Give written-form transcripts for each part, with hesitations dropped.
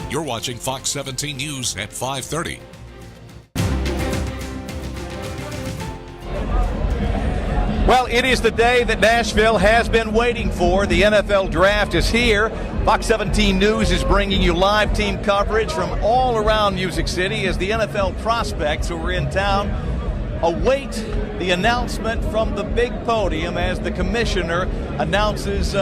You're watching Fox 17 News at 5:30. Well, it is the day that Nashville has been waiting for. The NFL Draft is here. Fox 17 News is bringing you live team coverage from all around Music City as the NFL prospects who are in town await the announcement from the big podium as the commissioner announces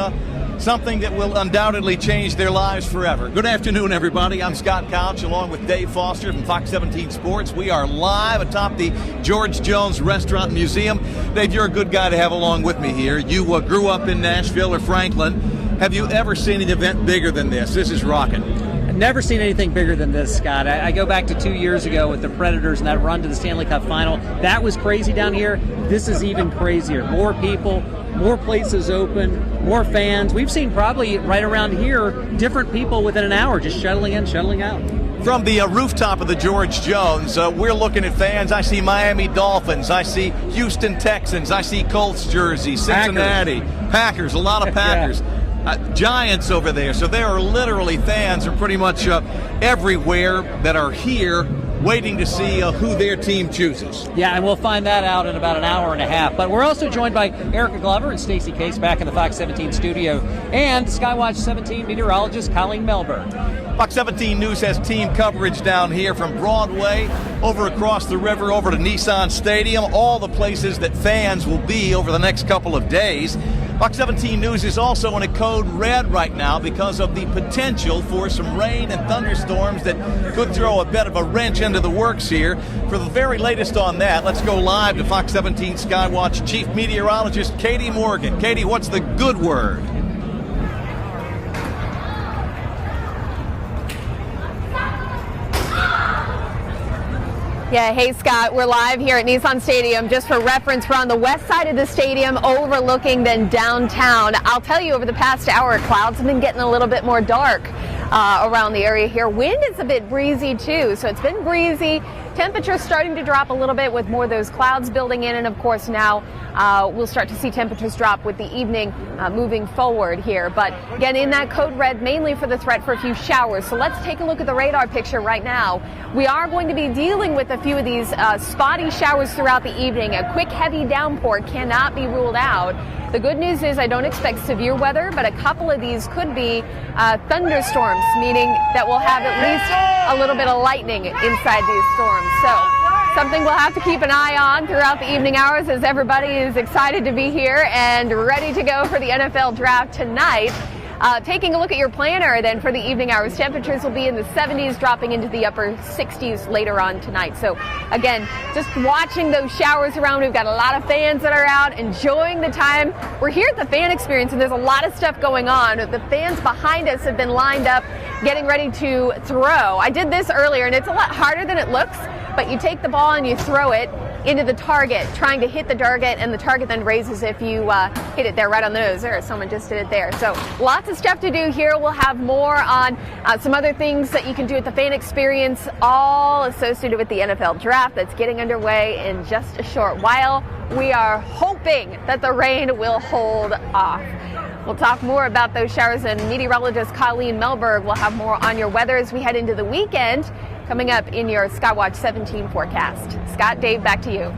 something that will undoubtedly change their lives forever. Good afternoon, everybody. I'm Scott Couch along with Dave Foster from Fox 17 Sports. We are live atop the George Jones Restaurant Museum. Dave, you're a good guy to have along with me here. You grew up in Nashville or Franklin. Have you ever seen an event bigger than this? This is rocking. I've never seen anything bigger than this, Scott. I go back to 2 years ago with the Predators and that run to the Stanley Cup Final. That was crazy down here. This is even crazier. More people, more places open, more fans. We've seen probably right around here different people within an hour just shuttling in, shuttling out. From the rooftop of the George Jones, we're looking at fans. I see Miami Dolphins. I see Houston Texans. I see Colts jerseys, Cincinnati, Packers, a lot of Packers. Yeah. Giants over there. So there are literally fans are pretty much everywhere that are here waiting to see who their team chooses. Yeah, and we'll find that out in about an hour and a half. But we're also joined by Erica Glover and Stacey Case back in the Fox 17 studio and Skywatch 17 meteorologist Colleen Melberg. Fox 17 News has team coverage down here from Broadway, over across the river, over to Nissan Stadium, all the places that fans will be over the next couple of days. Fox 17 News is also in a code red right now because of the potential for some rain and thunderstorms that could throw a bit of a wrench into the works here. For the very latest on that, let's go live to Fox 17 Skywatch Chief Meteorologist Katie Morgan. Katie, what's the good word? Yeah, hey Scott, we're live here at Nissan Stadium. Just for reference, we're on the west side of the stadium overlooking then downtown. I'll tell you, over the past hour, clouds have been getting a little bit more dark around the area here. Wind is a bit breezy too, so it's been breezy. Temperatures starting to drop a little bit with more of those clouds building in, and of course now we'll start to see temperatures drop with the evening moving forward here. But again, in that code red, mainly for the threat for a few showers. So let's take a look at the radar picture right now. We are going to be dealing with a few of these spotty showers throughout the evening. A quick heavy downpour cannot be ruled out. The good news is I don't expect severe weather, but a couple of these could be thunderstorms, meaning that we'll have at least a little bit of lightning inside these storms. So something we'll have to keep an eye on throughout the evening hours as everybody is excited to be here and ready to go for the NFL Draft tonight. Taking a look at your planner then for the evening hours, temperatures will be in the 70s, dropping into the upper 60s later on tonight. So again, just watching those showers around. We've got a lot of fans that are out enjoying the time. We're here at the fan experience and there's a lot of stuff going on. The fans behind us have been lined up getting ready to throw. I did this earlier and it's a lot harder than it looks, but you take the ball and you throw it into the target, trying to hit the target, and the target then raises if you hit it there right on the nose. There, someone just did it there. So lots of stuff to do here. We'll have more on some other things that you can do at the fan experience, all associated with the NFL Draft that's getting underway in just a short while. We are hoping that the rain will hold off. We'll talk more about those showers, and meteorologist Colleen Melberg will have more on your weather as we head into the weekend, coming up in your Skywatch 17 forecast. Scott, Dave, back to you.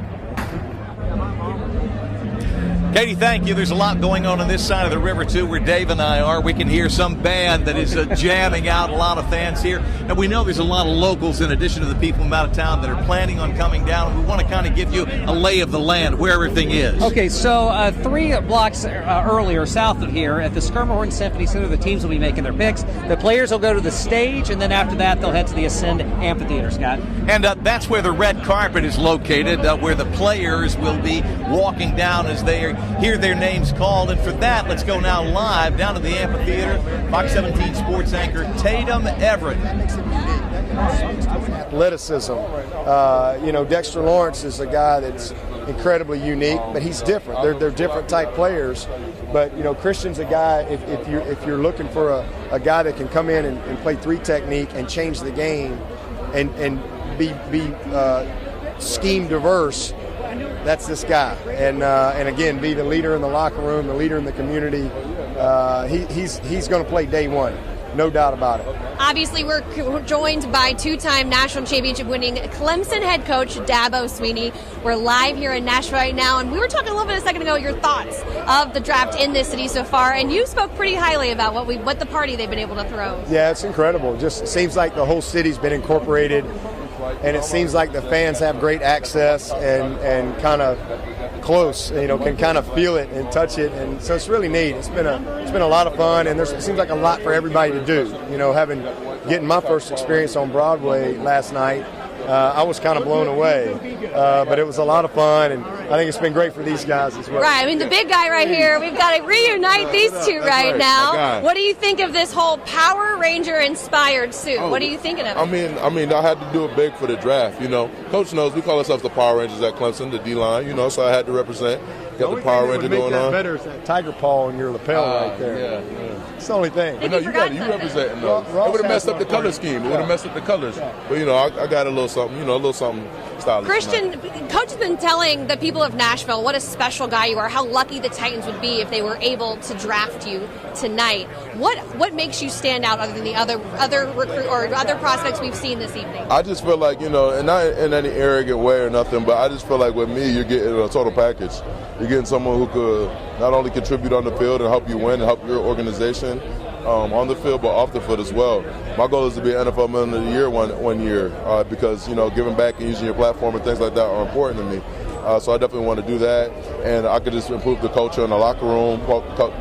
Katie, thank you. There's a lot going on this side of the river, too, where Dave and I are. We can hear some band that is jamming out, a lot of fans here. And we know there's a lot of locals, in addition to the people from out of town, that are planning on coming down. We want to kind of give you a lay of the land, where everything is. Okay, so 3 blocks earlier, south of here, at the Skirmorhorn Symphony Center, the teams will be making their picks. The players will go to the stage, and then after that, they'll head to the Ascend Amphitheater, Scott. And that's where the red carpet is located, where the players will be walking down as they hear their names called. And for that, let's go now live down to the amphitheater. Fox 17 sports anchor Tatum Everett. Athleticism. Dexter Lawrence is a guy that's incredibly unique, but he's different. They're different type players. But Christian's a guy. If you're looking for a guy that can come in and play 3 technique and change the game, and be scheme diverse, that's this guy. And again, be the leader in the locker room, the leader in the community. He's going to play day one. no doubt about it. Obviously, we're joined by two-time national championship-winning Clemson head coach Dabo Swinney. We're live here in Nashville right now, and we were talking a little bit a second ago your thoughts of the draft in this city so far, and you spoke pretty highly about what the party they've been able to throw. Yeah, it's incredible. Just seems like the whole city's been incorporated, and it seems like the fans have great access and kind of close, can kind of feel it and touch it, and so it's really neat. It's been a lot of fun, and it seems like a lot for everybody to do. Getting my first experience on Broadway last night, I was kind of blown away, but it was a lot of fun, and I think it's been great for these guys as well. Right, I mean the big guy right here, we've got to reunite these two right now. What do you think of this whole Power Ranger inspired suit? What are you thinking of it? I mean, I had to do it big for the draft. Coach knows we call ourselves the Power Rangers at Clemson, the D-line. So I had to represent. Got the Power Ranger going on. Better is that tiger paw on your lapel right there. Yeah. It's the only thing. But no, you representing those. It would have messed up the color scheme. It would have messed up the colors. But I got a little something stylish. Christian, Coach has been telling the people of Nashville what a special guy you are, how lucky the Titans would be if they were able to draft you tonight. What makes you stand out other than the other recruit or other prospects we've seen this evening? I just feel like, and not in any arrogant way or nothing, but I just feel like with me, you're getting a total package. You're getting someone who could not only contribute on the field and help you win and help your organization on the field, but off the field as well. My goal is to be NFL Man of the Year one year because, giving back and using your platform and things like that are important to me. So I definitely want to do that, and I could just improve the culture in the locker room,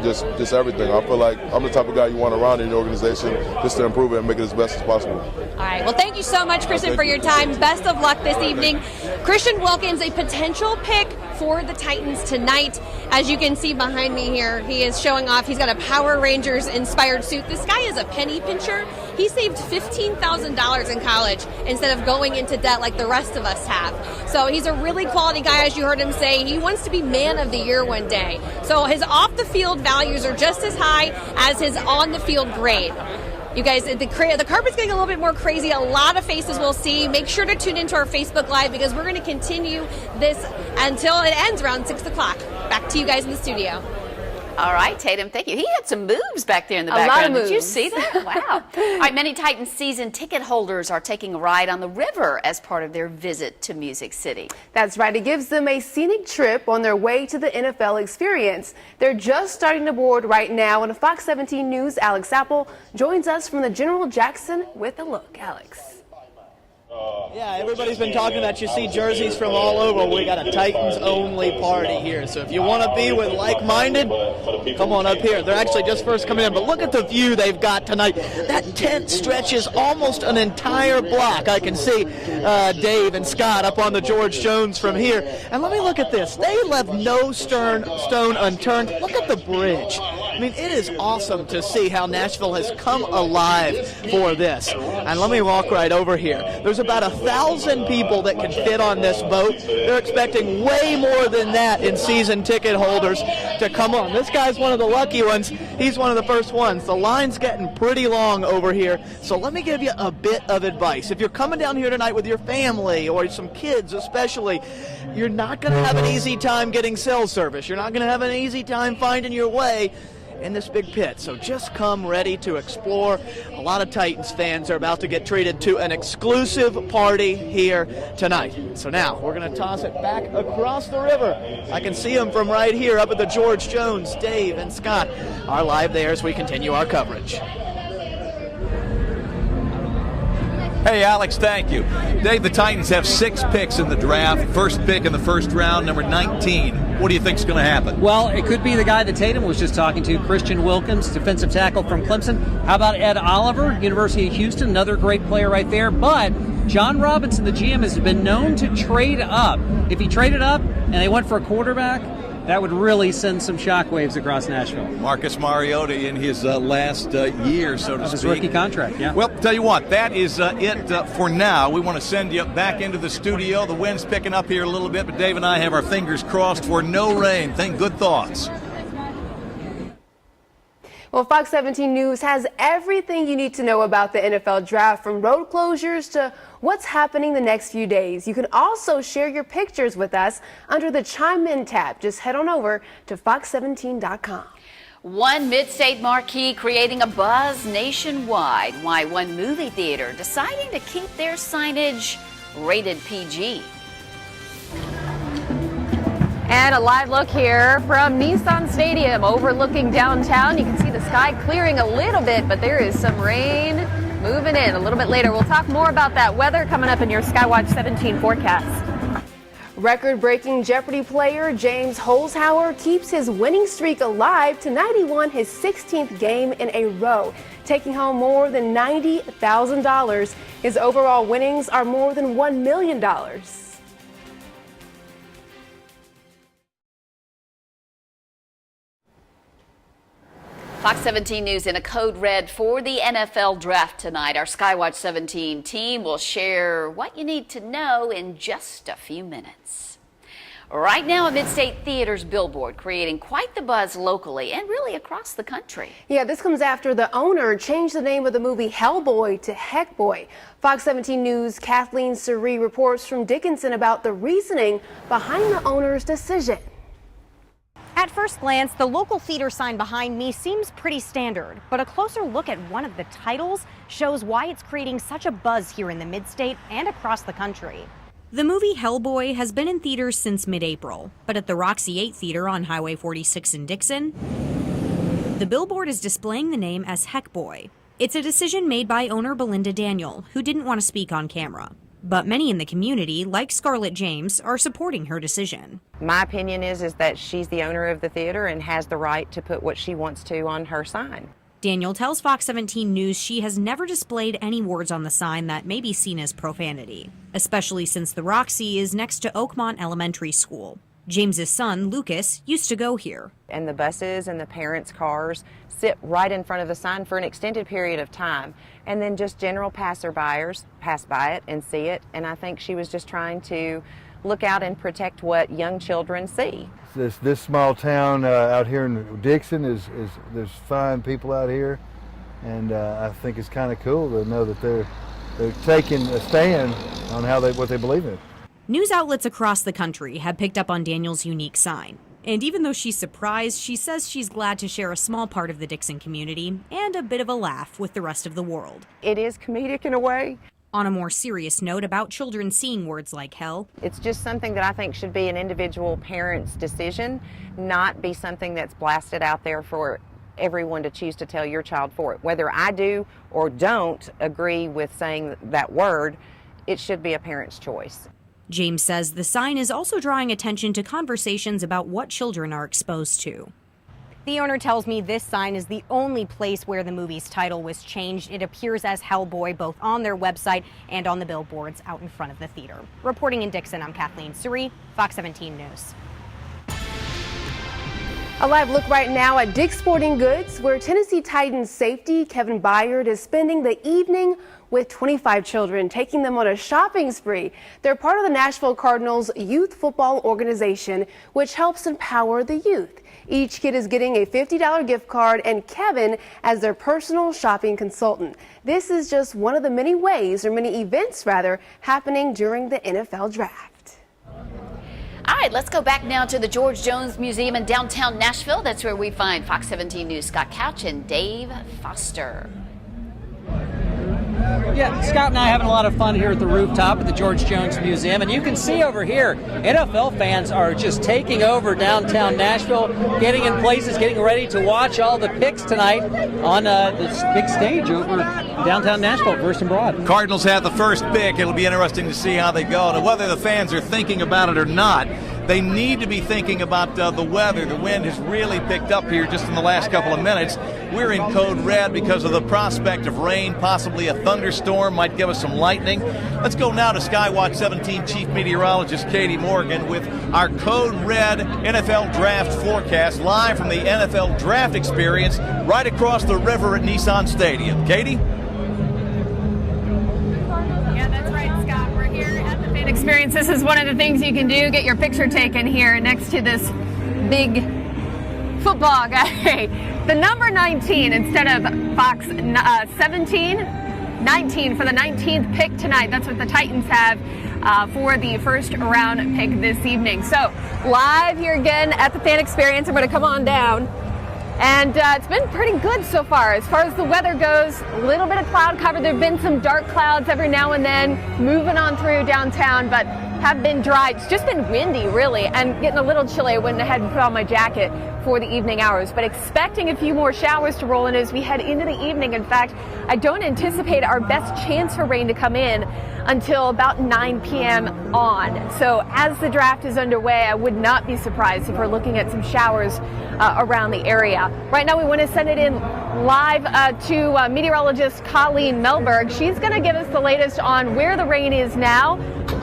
just everything. I feel like I'm the type of guy you want around in your organization just to improve it and make it as best as possible. All right. Well, thank you so much, Christian, for your time. Best of luck this evening. Christian Wilkins, a potential pick for the Titans tonight. As you can see behind me here, he is showing off. He's got a Power Rangers inspired suit. This guy is a penny pincher. He saved $15,000 in college instead of going into debt like the rest of us have. So he's a really quality guy, as you heard him say. He wants to be Man of the Year one day. So his off-the-field values are just as high as his on-the-field grade. You guys, the carpet's getting a little bit more crazy. A lot of faces we'll see. Make sure to tune into our Facebook Live because we're going to continue this until it ends around 6 o'clock. Back to you guys in the studio. All right, Tatum, thank you. He had some moves back there in the background. Did you see that? Wow. All right, many Titans season ticket holders are taking a ride on the river as part of their visit to Music City. That's right. It gives them a scenic trip on their way to the NFL experience. They're just starting to board right now. And Fox 17 News' Alex Apple joins us from the General Jackson with a look. Alex. Yeah, everybody's been talking about, you see jerseys from all over. We got a Titans-only party here. So if you want to be with like-minded, come on up here. They're actually just first coming in. But look at the view they've got tonight. That tent stretches almost an entire block. I can see Dave and Scott up on the George Jones from here. And let me look at this. They left no stone unturned. Look at the bridge. I mean, it is awesome to see how Nashville has come alive for this. And let me walk right over here. There's about 1,000 people that can fit on this boat. They're expecting way more than that in season ticket holders to come on. This guy's one of the lucky ones. He's one of the first ones. The line's getting pretty long over here. So let me give you a bit of advice. If you're coming down here tonight with your family or some kids especially, you're not going to have an easy time getting cell service. You're not going to have an easy time finding your way in this big pit. So just come ready to explore. A lot of Titans fans are about to get treated to an exclusive party here tonight. So now we're going to toss it back across the river. I can see them from right here up at the George Jones. Dave and Scott are live there as we continue our coverage. Hey, Alex, thank you. Dave, the Titans have 6 picks in the draft. First pick in the first round, number 19. What do you think is going to happen? Well, it could be the guy that Tatum was just talking to, Christian Wilkins, defensive tackle from Clemson. How about Ed Oliver, University of Houston, another great player right there. But John Robinson, the GM, has been known to trade up. If he traded up and they went for a quarterback, that would really send some shockwaves across Nashville. Marcus Mariota in his last year, so to speak. His rookie contract, yeah. Well, tell you what, that is it for now. We want to send you back into the studio. The wind's picking up here a little bit, but Dave and I have our fingers crossed for no rain. Think good thoughts. Well, Fox 17 News has everything you need to know about the NFL draft, from road closures to what's happening the next few days. You can also share your pictures with us under the Chime In tab. Just head on over to fox17.com. One mid-state marquee creating a buzz nationwide. Why one movie theater deciding to keep their signage rated PG. And a live look here from Nissan Stadium overlooking downtown. You can see the sky clearing a little bit, but there is some rain moving in a little bit later. We'll talk more about that weather coming up in your Skywatch 17 forecast. Record-breaking Jeopardy player James Holzhauer keeps his winning streak alive. Tonight he won his 16th game in a row, taking home more than $90,000. His overall winnings are more than $1 million. Fox 17 News in a code red for the NFL draft tonight. Our Skywatch 17 team will share what you need to know in just a few minutes. Right now, a Mid-State Theater's billboard creating quite the buzz locally and really across the country. Yeah, this comes after the owner changed the name of the movie Hellboy to Heckboy. Fox 17 News' Kathleen Surrey reports from Dickinson about the reasoning behind the owner's decision. At first glance, the local theater sign behind me seems pretty standard, but a closer look at one of the titles shows why it's creating such a buzz here in the Mid-State and across the country. The movie Hellboy has been in theaters since mid-April, but at the Roxy 8 Theater on Highway 46 in Dixon, the billboard is displaying the name as Heckboy. It's a decision made by owner Belinda Daniel, who didn't want to speak on camera. But many in the community, like Scarlett James, are supporting her decision. My opinion is that she's the owner of the theater and has the right to put what she wants to on her sign. Daniel tells Fox 17 News she has never displayed any words on the sign that may be seen as profanity, especially since the Roxy is next to Oakmont Elementary School. James's son, Lucas, used to go here. And the buses and the parents' cars sit right in front of the sign for an extended period of time. And then just general passerbyers pass by it and see it. And I think she was just trying to look out and protect what young children see. This small town out here in Dixon there's fine people out here. And I think it's kind of cool to know that they're taking a stand on what they believe in. News outlets across the country have picked up on Daniel's unique sign. And even though she's surprised, she says she's glad to share a small part of the Dixon community and a bit of a laugh with the rest of the world. It is comedic in a way. On a more serious note about children seeing words like hell, it's just something that I think should be an individual parent's decision, not be something that's blasted out there for everyone to choose to tell your child for it. Whether I do or don't agree with saying that word, it should be a parent's choice. James says the sign is also drawing attention to conversations about what children are exposed to. The owner tells me this sign is the only place where the movie's title was changed. It appears as Hellboy both on their website and on the billboards out in front of the theater. Reporting in Dixon, I'm Kathleen Surrey, Fox 17 News. A live look right now at Dick's Sporting Goods, where Tennessee Titans safety Kevin Byard is spending the evening with 25 children, taking them on a shopping spree. They're part of the Nashville Cardinals youth football organization, which helps empower the youth. Each kid is getting a $50 gift card and Kevin as their personal shopping consultant. This is just one of the many ways, or many events rather, happening during the NFL draft. All right, let's go back now to the George Jones Museum in downtown Nashville. That's where we find Fox 17 News' Scott Couch and Dave Foster. Yeah, Scott and I are having a lot of fun here at the rooftop at the George Jones Museum, and you can see over here, NFL fans are just taking over downtown Nashville, getting in places, getting ready to watch all the picks tonight on this big stage over downtown Nashville, First and Broad. Cardinals have the first pick. It'll be interesting to see how they go. And whether the fans are thinking about it or not, they need to be thinking about the weather. The wind has really picked up here just in the last couple of minutes. We're in code red because of the prospect of rain, possibly a thunderstorm, might give us some lightning. Let's go now to Skywatch 17 Chief Meteorologist Katie Morgan with our code red NFL draft forecast live from the NFL draft experience right across the river at Nissan Stadium. Katie? Experience. This is one of the things you can do. Get your picture taken here next to this big football guy. The number 19 instead of Fox 17, 19 for the 19th pick tonight. That's what the Titans have for the first round pick this evening. So live here again at the fan experience. I'm going to come on down. And it's been pretty good so far. As far as the weather goes, a little bit of cloud cover. There have been some dark clouds every now and then moving on through downtown, but have been dry. It's just been windy, really, and getting a little chilly. I went ahead and put on my jacket for the evening hours, but expecting a few more showers to roll in as we head into the evening. In fact, I don't anticipate our best chance for rain to come in until about 9 p.m. on. So as the draft is underway, I would not be surprised if we're looking at some showers around the area. Right now, we want to send it in live to meteorologist Colleen Melberg. She's going to give us the latest on where the rain is now,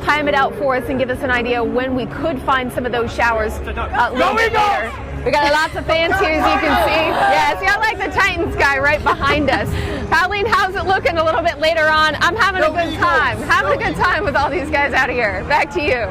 time it out for us, and give us an idea when we could find some of those showers a little bit later. We got lots of fans here, as you can see. Yeah, see, I like the Titans guy right behind us. Colleen, how's it looking a little bit later on? I'm having a good time. Having a good time with all these guys out here. Back to you.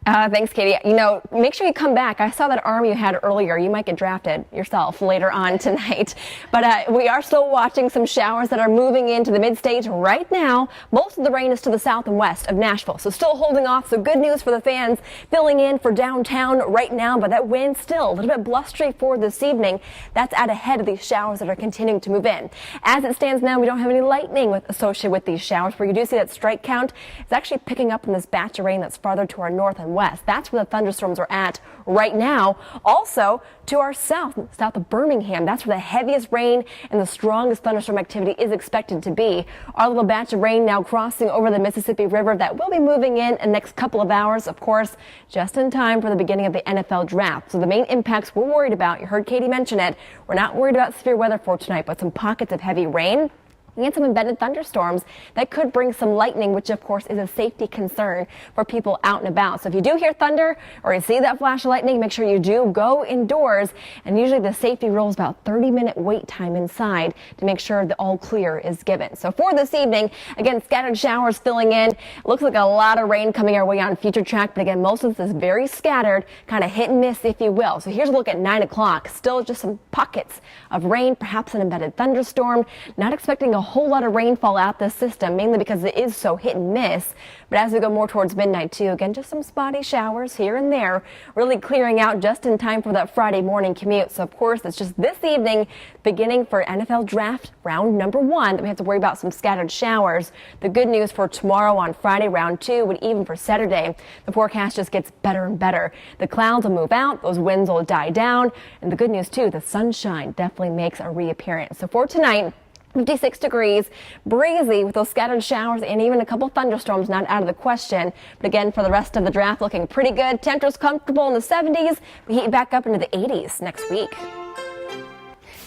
Thanks, Katie. You know, make sure you come back. I saw that arm you had earlier. You might get drafted yourself later on tonight. But we are still watching some showers that are moving into the mid-state right now. Most of the rain is to the south and west of Nashville, so still holding off. So good news for the fans filling in for downtown right now. But that wind still a little bit blustery for this evening. That's out ahead of these showers that are continuing to move in. As it stands now, we don't have any lightning associated with these showers. Where you do see that strike count, it's actually picking up in this batch of rain that's farther to our north and west. That's where the thunderstorms are at right now. Also to our south of Birmingham, that's where the heaviest rain and the strongest thunderstorm activity is expected to be. Our little batch of rain now crossing over the Mississippi River that will be moving in the next couple of hours, of course, just in time for the beginning of the NFL draft. So the main impacts we're worried about, you heard Katie mention it, we're not worried about severe weather for tonight, but some pockets of heavy rain and some embedded thunderstorms that could bring some lightning, which of course is a safety concern for people out and about. So if you do hear thunder or you see that flash of lightning, make sure you do go indoors. And usually the safety rule is about 30-minute wait time inside to make sure the all clear is given. So for this evening, again, scattered showers filling in. It looks like a lot of rain coming our way on Future Track, but again, most of this is very scattered, kind of hit and miss, if you will. So here's a look at 9 o'clock. Still just some pockets of rain, perhaps an embedded thunderstorm. Not expecting a whole lot of rainfall out this system, mainly because it is so hit and miss. But as we go more towards midnight too, again, just some spotty showers here and there, really clearing out just in time for that Friday morning commute. So of course, it's just this evening, beginning for NFL draft round number 1, that we have to worry about some scattered showers. The good news for tomorrow on Friday, round 2, and even for Saturday, the forecast just gets better and better. The clouds will move out, those winds will die down, and the good news too, the sunshine definitely makes a reappearance. So for tonight, 56 degrees, breezy with those scattered showers and even a couple thunderstorms not out of the question. But again, for the rest of the draft, looking pretty good. Temperatures comfortable in the 70s. We heat back up into the 80s next week.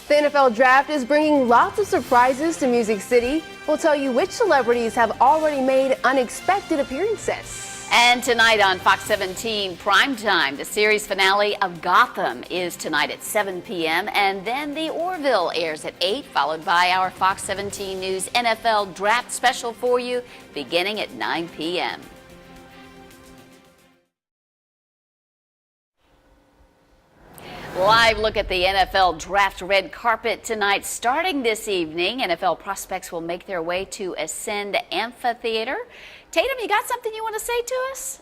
The NFL Draft is bringing lots of surprises to Music City. We'll tell you which celebrities have already made unexpected appearances. And tonight on Fox 17 Primetime, the series finale of Gotham is tonight at 7 p.m. And then The Orville airs at 8, followed by our Fox 17 News NFL Draft special for you beginning at 9 p.m. Live look at the NFL Draft red carpet tonight. Starting this evening, NFL prospects will make their way to Ascend Amphitheater. Tatum, you got something you want to say to us?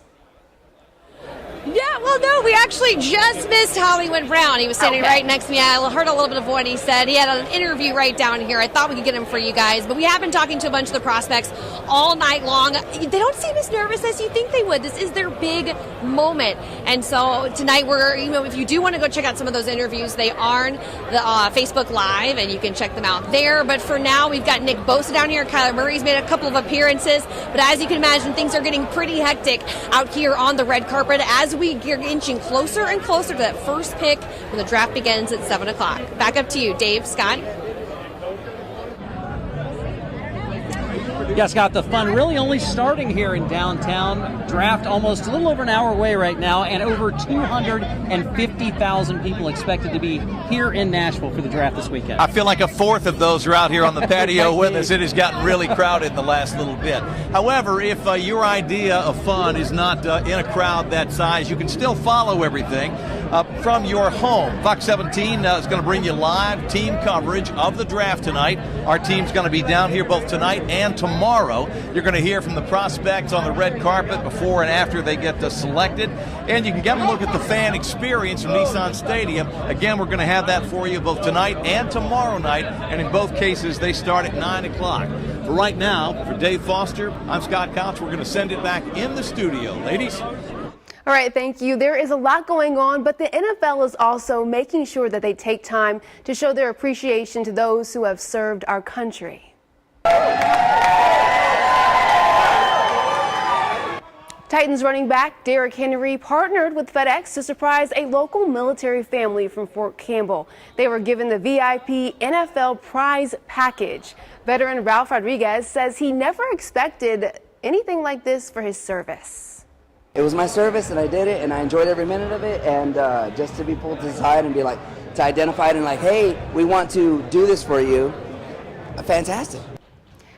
Yeah, well, no, we actually just missed Hollywood Brown. He was standing right next to me. I heard a little bit of what he said. He had an interview right down here. I thought we could get him for you guys, but we have been talking to a bunch of the prospects all night long. They don't seem as nervous as you think they would. This is their big moment. And so tonight if you do want to go check out some of those interviews, they are on the Facebook Live, and you can check them out there. But for now, we've got Nick Bosa down here. Kyler Murray's made a couple of appearances. But as you can imagine, things are getting pretty hectic out here on the red carpet as we get inching closer and closer to that first pick when the draft begins at 7 o'clock. Back up to you, Dave, Scott. Yeah, Scott, the fun really only starting here in downtown. Draft almost a little over an hour away right now, and over 250,000 people expected to be here in Nashville for the draft this weekend. I feel like a fourth of those are out here on the patio with us. It has gotten really crowded in the last little bit. However, if your idea of fun is not in a crowd that size, you can still follow everything. from your home. Fox 17 is going to bring you live team coverage of the draft tonight. Our team's going to be down here both tonight and tomorrow. You're going to hear from the prospects on the red carpet before and after they get selected. And you can get a look at the fan experience from Nissan Stadium. Again, we're going to have that for you both tonight and tomorrow night. And in both cases, they start at 9 o'clock. For right now, for Dave Foster, I'm Scott Couch. We're going to send it back in the studio. Ladies. All right, thank you. There is a lot going on, but the NFL is also making sure that they take time to show their appreciation to those who have served our country. Titans running back Derrick Henry partnered with FedEx to surprise a local military family from Fort Campbell. They were given the VIP NFL prize package. Veteran Ralph Rodriguez says he never expected anything like this for his service. It was my service and I did it and I enjoyed every minute of it, and just to be pulled to the side and be like, to identify it and like, hey, we want to do this for you, fantastic.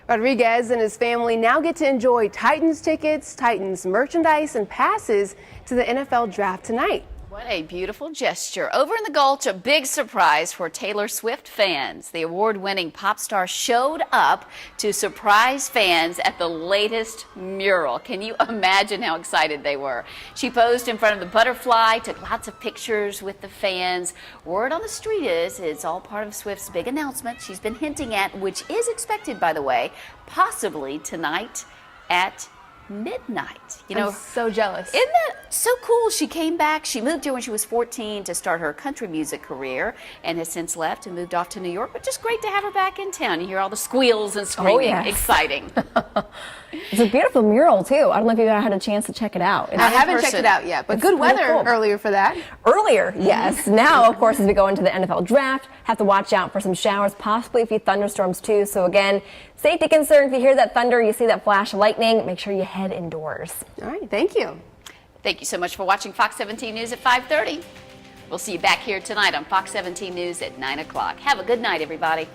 Rodriguez and his family now get to enjoy Titans tickets, Titans merchandise, and passes to the NFL draft tonight. What a beautiful gesture. Over in the Gulch, a big surprise for Taylor Swift fans. The award-winning pop star showed up to surprise fans at the latest mural. Can you imagine how excited they were? She posed in front of the butterfly, took lots of pictures with the fans. Word on the street is it's all part of Swift's big announcement she's been hinting at, which is expected, by the way, possibly tonight at midnight. You know, I'm so jealous. Isn't that so cool? She came back. She moved here when she was 14 to start her country music career and has since left and moved off to New York. But just great to have her back in town. You hear all the squeals and screaming. Oh, yes. Exciting. It's a beautiful mural, too. I don't know if you had a chance to check it out. I haven't checked it out yet, but good weather earlier for that. Earlier, yes. Now, of course, as we go into the NFL draft, have to watch out for some showers, possibly a few thunderstorms, too. So, again, safety concern. If you hear that thunder, you see that flash of lightning, make sure you head indoors. All right, thank you. Thank you so much for watching Fox 17 News at 5:30. We'll see you back here tonight on Fox 17 News at 9 o'clock. Have a good night, everybody.